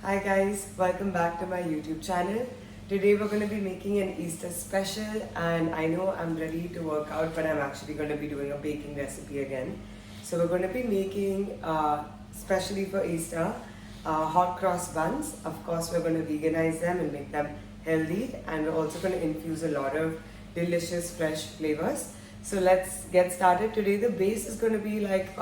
Hi guys, welcome back to my YouTube channel. Today we're going to be making an Easter special, and I know I'm ready to work out, but I'm actually going to be doing a baking recipe again. So we're going to be making, especially for Easter, hot cross buns. Of course we're going to veganize them and make them healthy, and we're also going to infuse a lot of delicious fresh flavors. So let's get started. Today the base is going to be like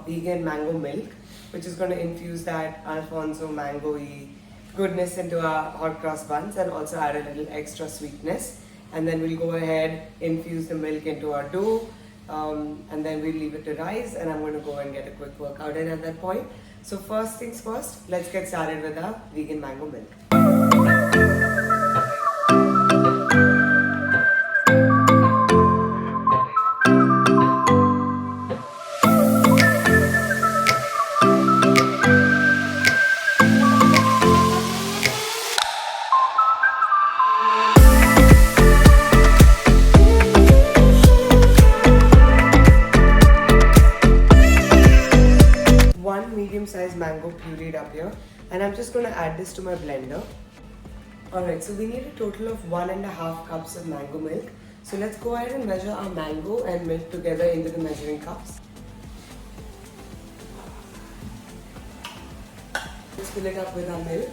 vegan mango milk, which is going to infuse that Alfonso mango-y goodness into our hot cross buns and also add a little extra sweetness. And then we'll go ahead, infuse the milk into our dough, and then we'll leave it to rise, and I'm going to go and get a quick workout in at that point. So first things first, let's get started with our vegan mango milk. Medium-sized mango pureed up here, and I'm just going to add this to my blender. Alright, so we need a total of 1.5 cups of mango milk. So let's go ahead and measure our mango and milk together into the measuring cups. Let's fill it up with our milk.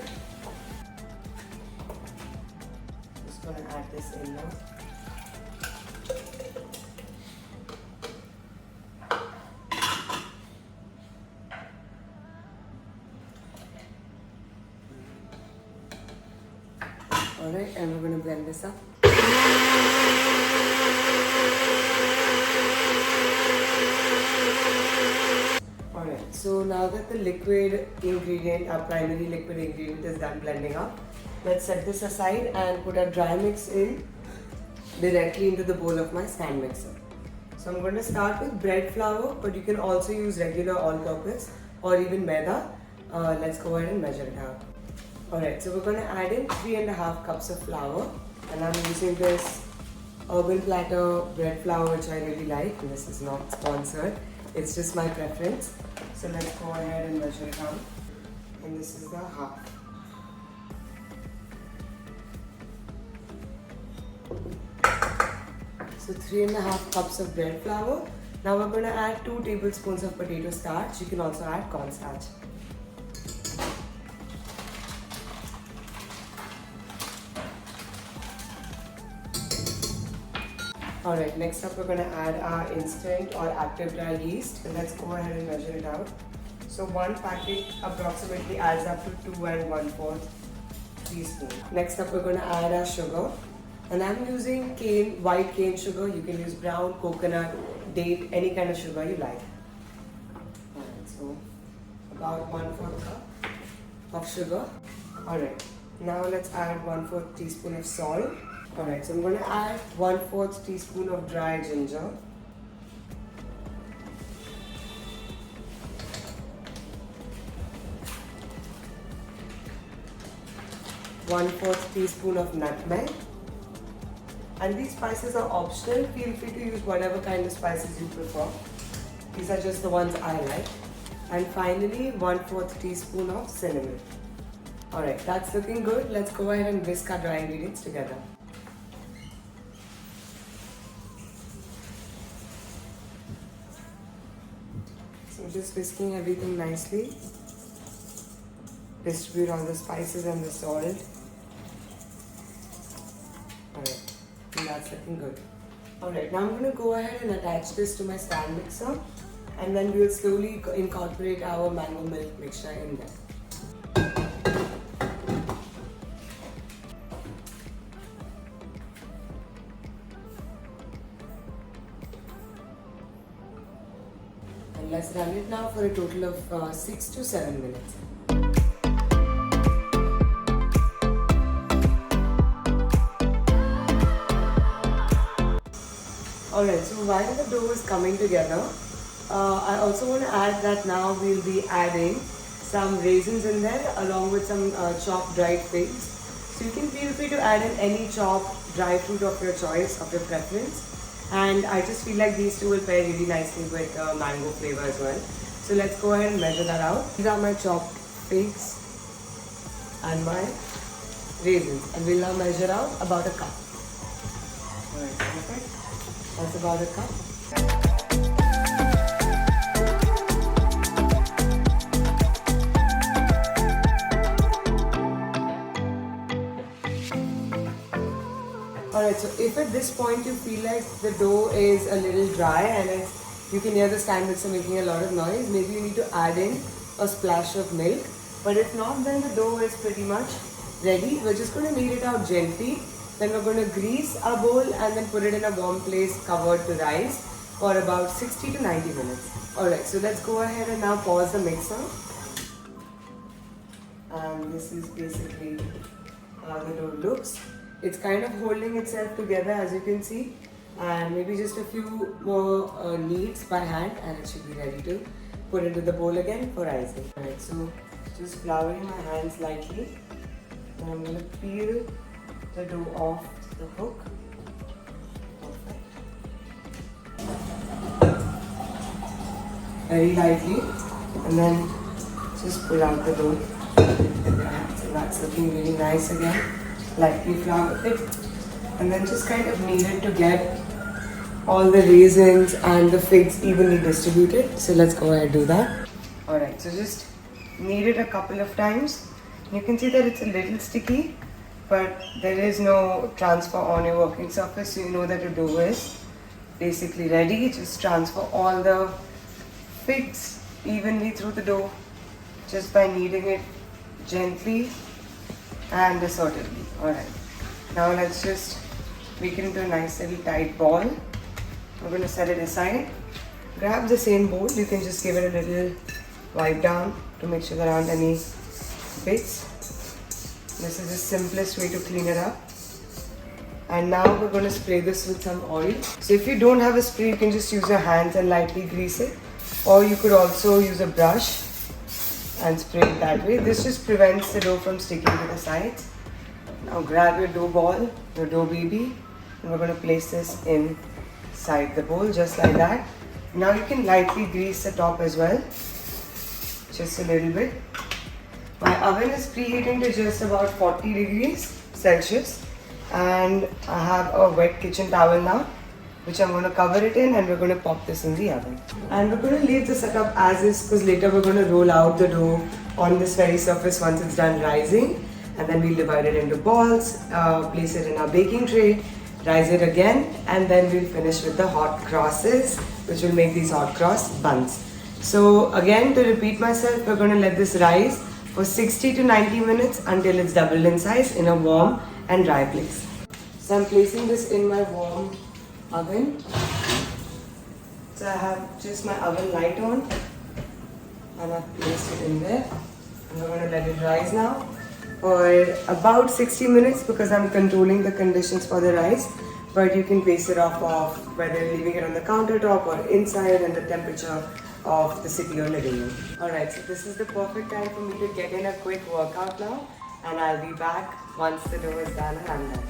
Just going to add this in now. Alright, and we're going to blend this up. Alright, so now that the liquid ingredient, our primary liquid ingredient is done blending up, let's set this aside and put our dry mix in directly into the bowl of my stand mixer. So I'm going to start with bread flour, but you can also use regular all-purpose or even maida. Let's go ahead and measure it out. Alright, so we're going to add in 3.5 cups of flour, and I'm using this Urban Platter bread flour, which I really like, and this is not sponsored, it's just my preference. So let's go ahead and measure it out, and this is the half. So 3.5 cups of bread flour. Now we're going to add 2 tablespoons of potato starch. You can also add cornstarch. Alright, next up we're going to add our instant or active dry yeast, and let's go ahead and measure it out. So one packet approximately adds up to 2 1/4 teaspoon. Next up we're going to add our sugar, and I'm using white cane sugar. You can use brown, coconut, date, any kind of sugar you like. Alright, so about 1/4 cup of sugar. Alright, now let's add 1/4 teaspoon of salt. Alright, so I'm going to add 1/4 teaspoon of dry ginger. One-fourth teaspoon of nutmeg. And these spices are optional. Feel free to use whatever kind of spices you prefer. These are just the ones I like. And finally, 1/4 teaspoon of cinnamon. Alright, that's looking good. Let's go ahead and whisk our dry ingredients together. So just whisking everything nicely. Distribute all the spices and the salt. Alright, and that's looking good. Alright, now I'm going to go ahead and attach this to my stand mixer, and then we'll slowly incorporate our mango milk mixture in there. And let's run it now for a total of 6 to 7 minutes. Alright, so while the dough is coming together, I also want to add that now we'll be adding some raisins in there along with some chopped dried figs. So you can feel free to add in any chopped dry fruit of your choice, of your preference. And I just feel like these two will pair really nicely with mango flavor as well. So let's go ahead and measure that out. These are my chopped figs. and my raisins. And we'll now measure out about a cup. Alright, perfect. That's about a cup. Alright, so if at this point you feel like the dough is a little dry and you can hear the stand mixer making a lot of noise, maybe you need to add in a splash of milk. But if not, then the dough is pretty much ready. We're just going to knead it out gently. Then we're going to grease our bowl and then put it in a warm place covered to rise for about 60 to 90 minutes. Alright, so let's go ahead and now pause the mixer. And this is basically how the dough looks. It's kind of holding itself together, as you can see, and maybe just a few more kneads by hand and it should be ready to put into the bowl again for rising. Alright, so just flouring my hands lightly, and I'm going to peel the dough off the hook. Perfect. Very lightly, and then just pull out the dough. So that's looking really nice again. Lightly flour it, and then just kind of knead it to get all the raisins and the figs evenly distributed. So let's go ahead and do that. Alright, so just knead it a couple of times. You can see that it's a little sticky, but there is no transfer on your working surface, so you know that your dough is basically ready. Just transfer all the figs evenly through the dough just by kneading it gently and assertively. Alright, now let's just make it into a nice little tight ball. We're going to set it aside. Grab the same bowl, you can just give it a little wipe down to make sure there aren't any bits. This is the simplest way to clean it up. And now we're going to spray this with some oil. So if you don't have a spray, you can just use your hands and lightly grease it, or you could also use a brush and spray it that way. This just prevents the dough from sticking to the sides. Now grab your dough ball, your dough baby, and we're going to place this inside the bowl just like that. Now you can lightly grease the top as well, just a little bit. My oven is preheating to just about 40 degrees Celsius, and I have a wet kitchen towel now, which I'm going to cover it in, and we're going to pop this in the oven. And we're going to leave the setup as is, because later we're going to roll out the dough on this very surface once it's done rising, and then we'll divide it into balls, place it in our baking tray, rise it again, and then we'll finish with the hot crosses, which will make these hot cross buns. So again, to repeat myself, we're going to let this rise for 60 to 90 minutes until it's doubled in size in a warm and dry place. So I'm placing this in my warm oven. So I have just my oven light on, and I've placed it in there. And we're going to let it rise now for about 60 minutes, because I'm controlling the conditions for the rise. But you can base it off of whether you're leaving it on the countertop or inside, and the temperature of the city you're living in. Alright, so this is the perfect time for me to get in a quick workout now, and I'll be back once the dough is done and I'm done.